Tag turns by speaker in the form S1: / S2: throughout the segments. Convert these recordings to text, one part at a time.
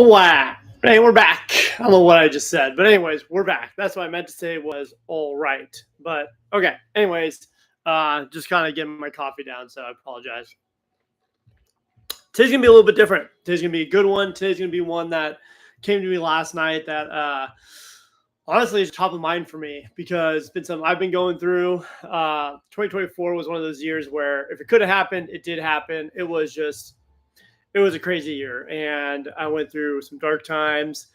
S1: Oh, wow. Hey, we're back. I don't know what I just said, but anyways, we're back. That's what I meant to say was all right. But okay. Anyways, just kind of getting my coffee down, so I apologize. Today's gonna be a little bit different. Today's gonna be a good one. Today's gonna be one that came to me last night that honestly is top of mind for me because it's been something I've been going through. 2024 was one of those years where if it could have happened, it did happen. It was a crazy year, and I went through some dark times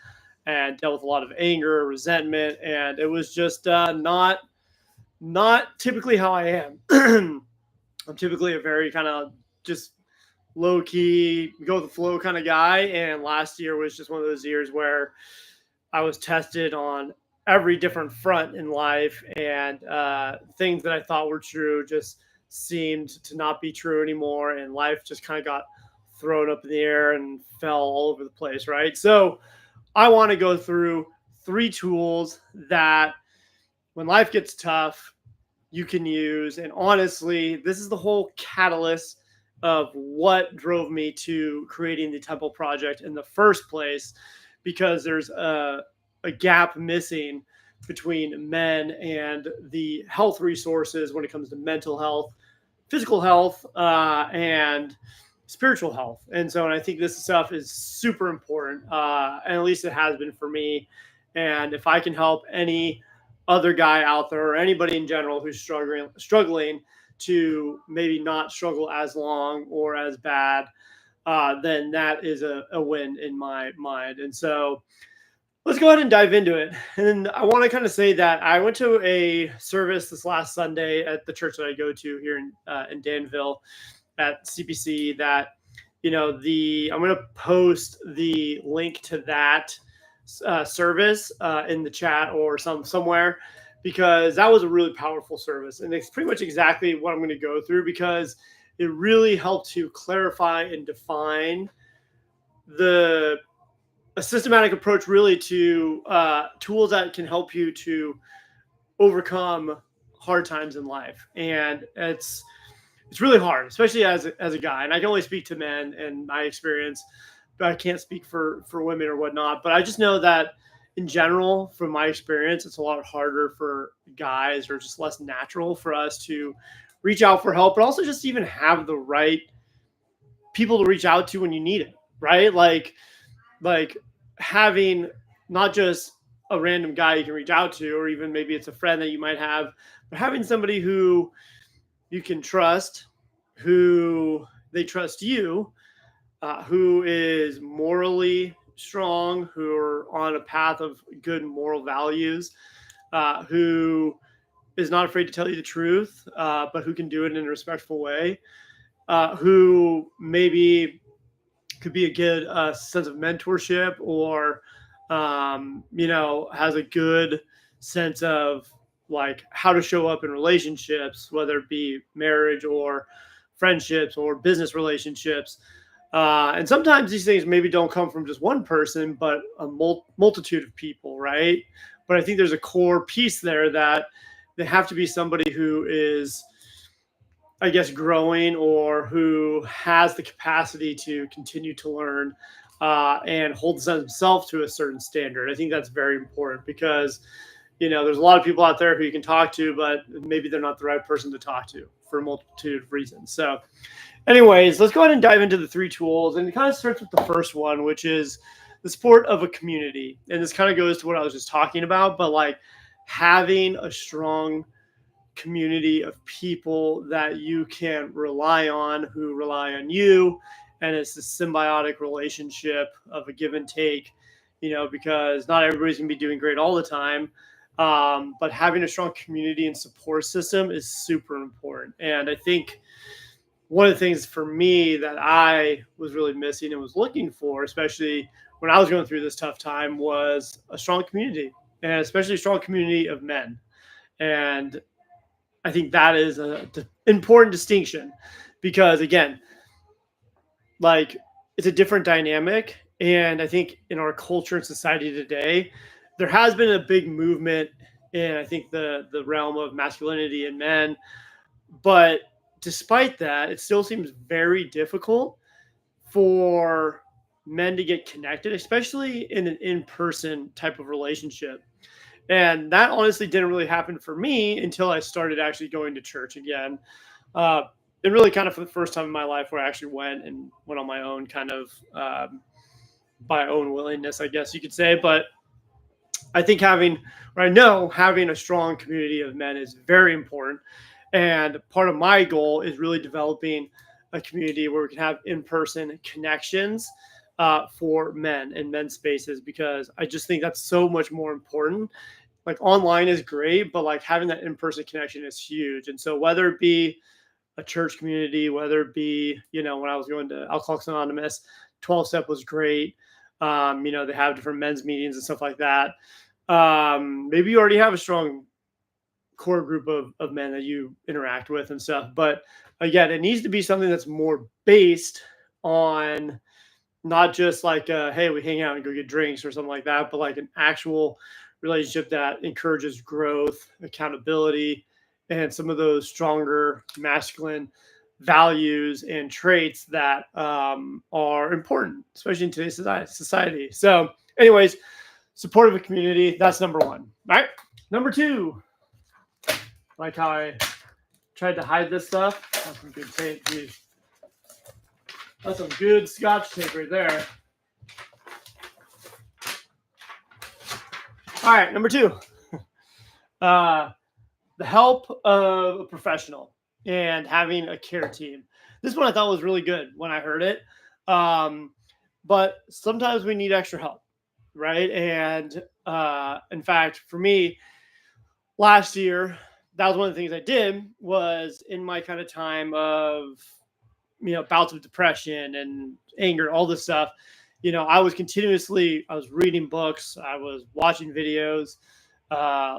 S1: and dealt with a lot of anger, resentment, and it was just not typically how I am. I'm typically a very kind of just low key, go with the flow kind of guy, and last year was just one of those years where I was tested on every different front in life, and things that I thought were true just seemed to not be true anymore, and life just kind of got thrown up in the air and fell all over the place, right? So I want to go through 3 tools that when life gets tough, you can use. And honestly, this is the whole catalyst of what drove me to creating the Temple Project in the first place, because there's a gap missing between men and the health resources when it comes to mental health, physical health, and spiritual health. And I think this stuff is super important, and at least it has been for me. And if I can help any other guy out there or anybody in general who's struggling to maybe not struggle as long or as bad, then that is a win in my mind. And so let's go ahead and dive into it. And I want to kind of say that I went to a service this last Sunday at the church that I go to here in Danville at CPC. That I'm going to post the link to that service in the chat or somewhere, because that was a really powerful service, and it's pretty much exactly what I'm going to go through, because it really helped to clarify and define a systematic approach really to tools that can help you to overcome hard times in life. And it's really hard, especially as a guy. And I can only speak to men and my experience, but I can't speak for women or whatnot. But I just know that in general, from my experience, it's a lot harder for guys, or just less natural for us to reach out for help, but also just even have the right people to reach out to when you need it, right? Like having not just a random guy you can reach out to, or even maybe it's a friend that you might have, but having somebody who you can trust, who they trust you, who is morally strong, who are on a path of good moral values, who is not afraid to tell you the truth, but who can do it in a respectful way, who maybe could be a good sense of mentorship, or has a good sense of like how to show up in relationships, whether it be marriage or friendships or business relationships. And sometimes these things maybe don't come from just one person, but a multitude of people, right? But I think there's a core piece there that they have to be somebody who is, I guess, growing, or who has the capacity to continue to learn and hold themselves to a certain standard. I think that's very important, because there's a lot of people out there who you can talk to, but maybe they're not the right person to talk to for a multitude of reasons. So anyways, let's go ahead and dive into the 3 tools. And it kind of starts with the first one, which is the support of a community. And this kind of goes to what I was just talking about, but like having a strong community of people that you can rely on, who rely on you. And it's a symbiotic relationship of a give and take, because not everybody's going to be doing great all the time. But having a strong community and support system is super important. And I think one of the things for me that I was really missing and was looking for, especially when I was going through this tough time, was a strong community, and especially a strong community of men. And I think that is an important distinction, because again, like, it's a different dynamic. And I think in our culture and society today, there has been a big movement in, I think, the realm of masculinity in men. But despite that, it still seems very difficult for men to get connected, especially in an in-person type of relationship. And that honestly didn't really happen for me until I started actually going to church again. Uh, and really kind of for the first time in my life where I actually went on my own kind of by own willingness, I guess you could say. But I think I know having a strong community of men is very important. And part of my goal is really developing a community where we can have in person connections for men and men's spaces, because I just think that's so much more important. Like online is great, but like having that in person connection is huge. And so whether it be a church community, whether it be, when I was going to Alcoholics Anonymous, 12 step was great. They have different men's meetings and stuff like that. Maybe you already have a strong core group of men that you interact with and stuff. But again, it needs to be something that's more based on not just like, hey, we hang out and go get drinks or something like that, but like an actual relationship that encourages growth, accountability, and some of those stronger masculine values and traits that are important, especially in today's society. So, anyways, supportive of community, that's number one. All right. Number two, like how I tried to hide this stuff. That's some good tape. Geez. That's some good Scotch tape right there. All right, number two, the help of a professional and having a care team. This one I thought was really good when I heard it. But sometimes we need extra help, right? And in fact, for me, last year, that was one of the things I did was in my kind of time of, bouts of depression and anger, all this stuff. I was reading books, I was watching videos,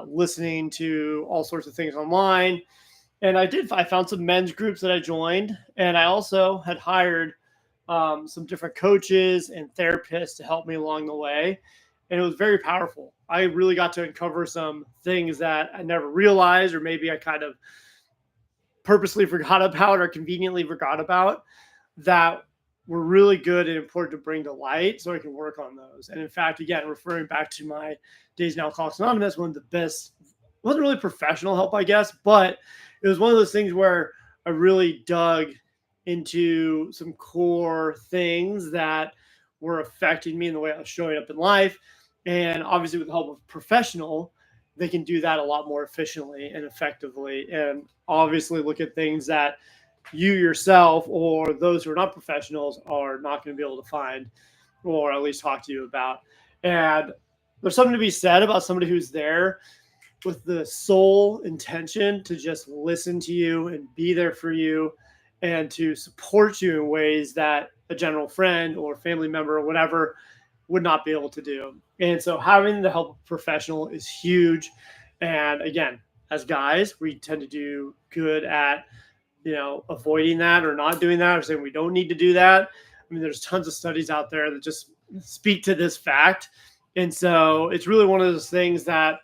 S1: listening to all sorts of things online. And I found some men's groups that I joined. And I also had hired some different coaches and therapists to help me along the way. And it was very powerful. I really got to uncover some things that I never realized, or maybe I kind of purposely forgot about or conveniently forgot about, that were really good and important to bring to light so I can work on those. And in fact, again, referring back to my days in Alcoholics Anonymous, one of the best, wasn't really professional help, I guess, but it was one of those things where I really dug into some core things that were affecting me in the way I was showing up in life. And obviously with the help of a professional, they can do that a lot more efficiently and effectively. And obviously look at things that you yourself or those who are not professionals are not going to be able to find, or at least talk to you about. And there's something to be said about somebody who's there with the sole intention to just listen to you and be there for you and to support you in ways that a general friend or family member or whatever would not be able to do. And so having the help of a professional is huge. And again, as guys, we tend to do good at avoiding that or not doing that, or saying we don't need to do that. I mean, there's tons of studies out there that just speak to this fact. And so it's really one of those things that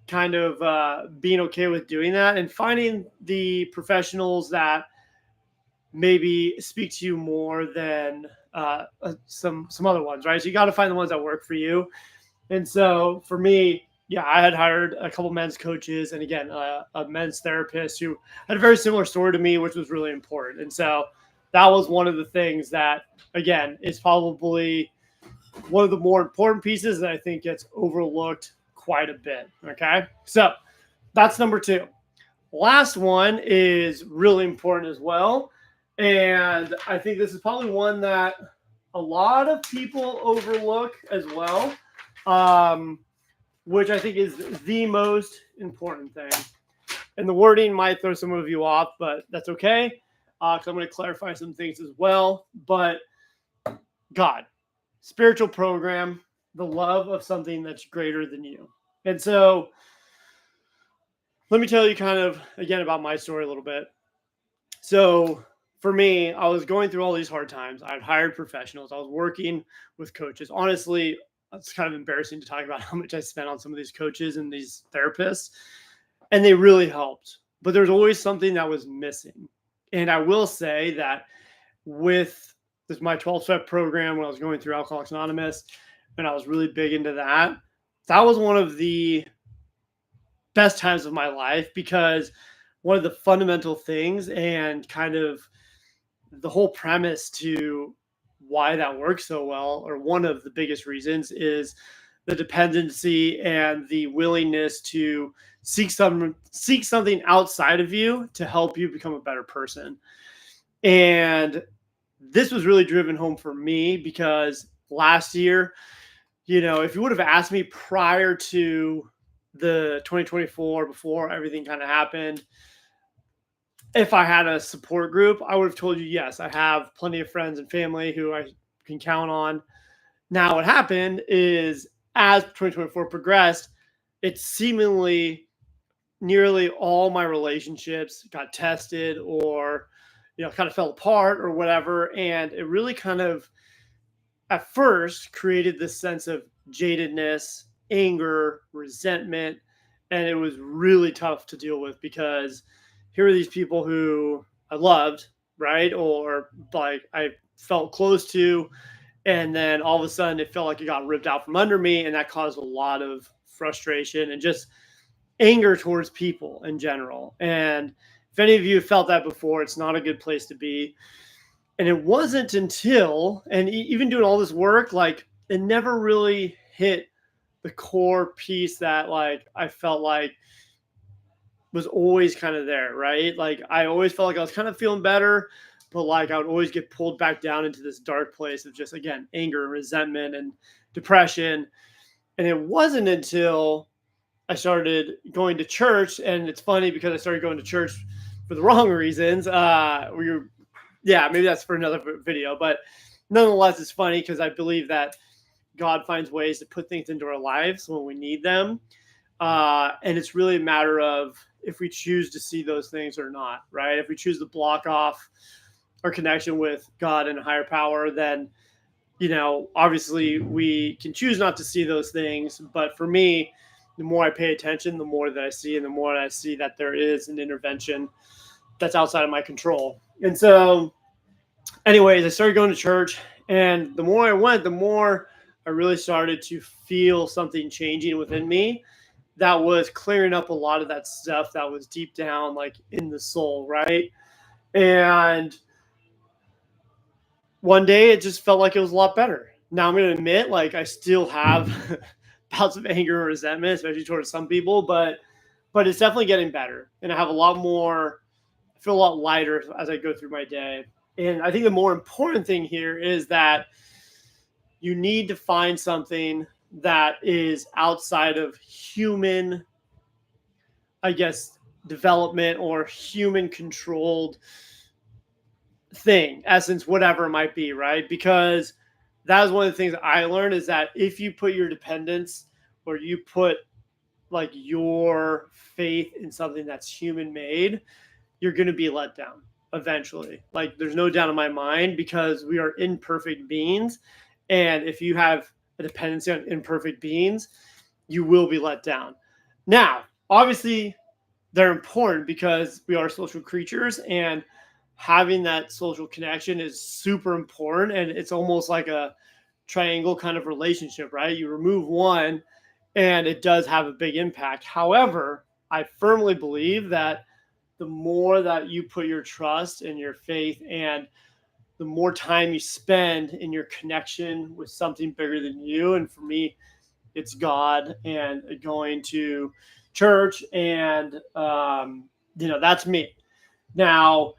S1: kind of being okay with doing that and finding the professionals that maybe speak to you more than some other ones, right? So you got to find the ones that work for you. And so for me, yeah, I had hired a couple men's coaches and again, a men's therapist who had a very similar story to me, which was really important. And so that was one of the things that, again, is probably one of the more important pieces that I think gets overlooked quite a bit. Okay. So that's number two. Last one is really important as well. And I think this is probably one that a lot of people overlook as well. Which I think is the most important thing. And the wording might throw some of you off, but that's okay. Because I'm going to clarify some things as well. But God, spiritual program, the love of something that's greater than you. And so let me tell you kind of, again, about my story a little bit. So for me, I was going through all these hard times. I'd hired professionals. I was working with coaches. Honestly, it's kind of embarrassing to talk about how much I spent on some of these coaches and these therapists, and they really helped. But there's always something that was missing. And I will say that with this is my 12-step program when I was going through Alcoholics Anonymous, and I was really big into that. That was one of the best times of my life because one of the fundamental things and kind of the whole premise to why that works so well, or one of the biggest reasons, is the dependency and the willingness to seek something outside of you to help you become a better person. And this was really driven home for me because last year, if you would have asked me prior to the 2024, before everything kind of happened, if I had a support group, I would have told you, yes, I have plenty of friends and family who I can count on. Now, what happened is as 2024 progressed, it seemingly nearly all my relationships got tested or, kind of fell apart or whatever. And it really kind of, at first, created this sense of jadedness, anger, resentment. And it was really tough to deal with because here are these people who I loved, right? Or like I felt close to. And then all of a sudden it felt like it got ripped out from under me. And that caused a lot of frustration and just anger towards people in general. And if any of you have felt that before, it's not a good place to be. And it wasn't until, and even doing all this work, like it never really hit the core piece that like I felt like was always kind of there, right? Like I always felt like I was kind of feeling better, but like I would always get pulled back down into this dark place of just, again, anger and resentment and depression. And it wasn't until I started going to church, and it's funny because I started going to church for the wrong reasons. Maybe that's for another video, but nonetheless, it's funny because I believe that God finds ways to put things into our lives when we need them. And it's really a matter of if we choose to see those things or not, right? If we choose to block off our connection with God and a higher power, then, obviously we can choose not to see those things. But for me, the more I pay attention, the more that I see, and the more I see that there is an intervention that's outside of my control. And so anyways, I started going to church, and the more I went, the more I really started to feel something changing within me that was clearing up a lot of that stuff that was deep down, like in the soul, right? And one day it just felt like it was a lot better. Now I'm going to admit, like I still have bouts of anger and resentment, especially towards some people, but it's definitely getting better. And I have a lot more, I feel a lot lighter as I go through my day. And I think the more important thing here is that you need to find something that is outside of human, I guess, development or human controlled thing, essence, whatever it might be, right? Because that was one of the things I learned is that if you put your dependence or you put like your faith in something that's human made, you're going to be let down eventually. Like there's no doubt in my mind because we are imperfect beings. And if you have a dependency on imperfect beings, you will be let down. Now, obviously, they're important because we are social creatures and having that social connection is super important. And it's almost like a triangle kind of relationship, right? You remove one and it does have a big impact. However, I firmly believe that the more that you put your trust and your faith and the more time you spend in your connection with something bigger than you. And for me, it's God and going to church. And, that's me. Now,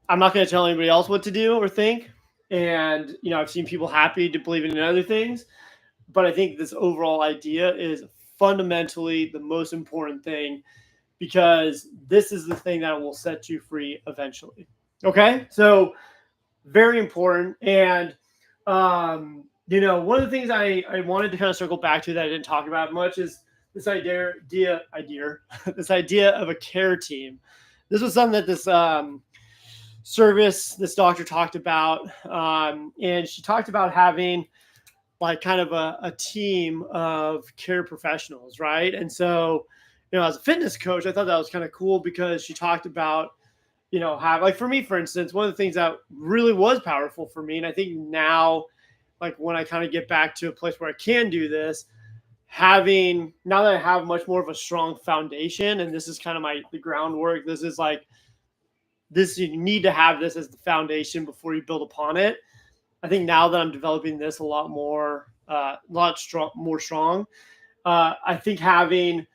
S1: I'm not going to tell anybody else what to do or think. And, I've seen people happy to believe in other things. But I think this overall idea is fundamentally the most important thing because this is the thing that will set you free eventually. Okay, so very important. And, one of the things I wanted to kind of circle back to that I didn't talk about much is this idea this idea of a care team. This was something that this this doctor talked about. And she talked about having like kind of a team of care professionals, right? And so, as a fitness coach, I thought that was kind of cool because she talked about have, like, for me, for instance, one of the things that really was powerful for me, and I think now, like, when I kind of get back to a place where I can do this, having now that I have much more of a strong foundation, and this is kind of the groundwork. This is like this you need to have this as the foundation before you build upon it. I think now that I'm developing this a lot more, more strong. I think having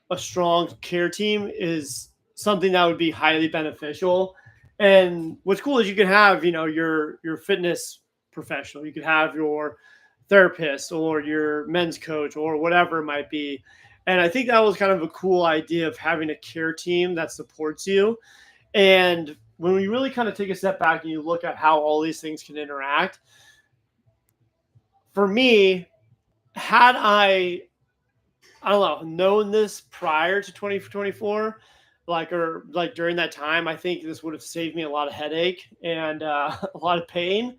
S1: a strong care team is something that would be highly beneficial. And what's cool is you can have, your fitness professional, you could have your therapist or your men's coach or whatever it might be. And I think that was kind of a cool idea of having a care team that supports you. And when we really kind of take a step back and you look at how all these things can interact, for me, had I don't know, known this prior to 2024, like during that time, I think this would have saved me a lot of headache and a lot of pain.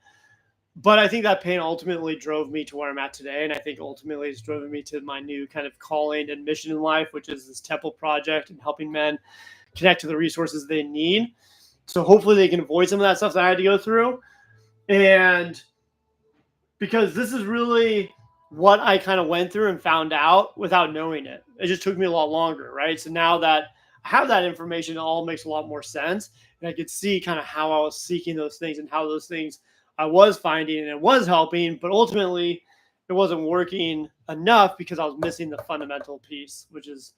S1: But I think that pain ultimately drove me to where I'm at today. And I think ultimately it's driven me to my new kind of calling and mission in life, which is this temple project and helping men connect to the resources they need. So hopefully they can avoid some of that stuff that I had to go through. And because this is really what I kind of went through and found out without knowing it. It just took me a lot longer, right? So now that I have that information, it all makes a lot more sense. And I could see kind of how I was seeking those things and how those things I was finding and it was helping, but ultimately it wasn't working enough because I was missing the fundamental piece, which is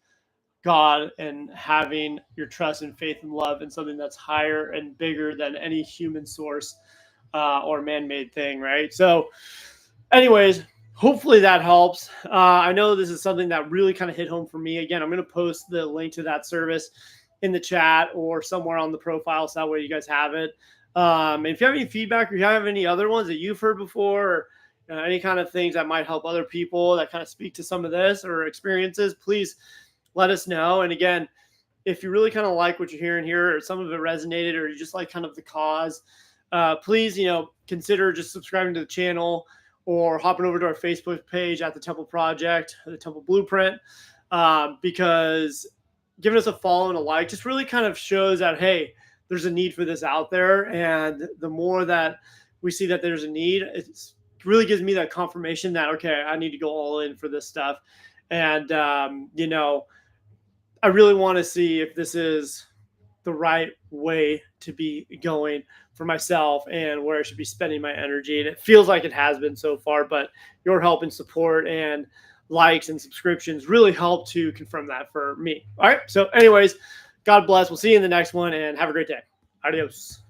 S1: God and having your trust and faith and love in something that's higher and bigger than any human source or man-made thing, right? So anyways, hopefully that helps. I know this is something that really kind of hit home for me. Again, I'm going to post the link to that service in the chat or somewhere on the profile, so that way you guys have it. And if you have any feedback or you have any other ones that you've heard before, or any kind of things that might help other people that kind of speak to some of this or experiences, please let us know. And again, if you really kind of like what you're hearing here, or some of it resonated, or you just like kind of the cause, please, consider just subscribing to the channel or hopping over to our Facebook page at the Temple Project, the Temple Blueprint, because giving us a follow and a like just really kind of shows that, hey, there's a need for this out there. And the more that we see that there's a need, it really gives me that confirmation that, okay, I need to go all in for this stuff. And, I really want to see if this is the right way to be going for myself and where I should be spending my energy. And it feels like it has been so far, but your help and support and likes and subscriptions really help to confirm that for me. All right. So anyways, God bless. We'll see you in the next one and have a great day. Adios.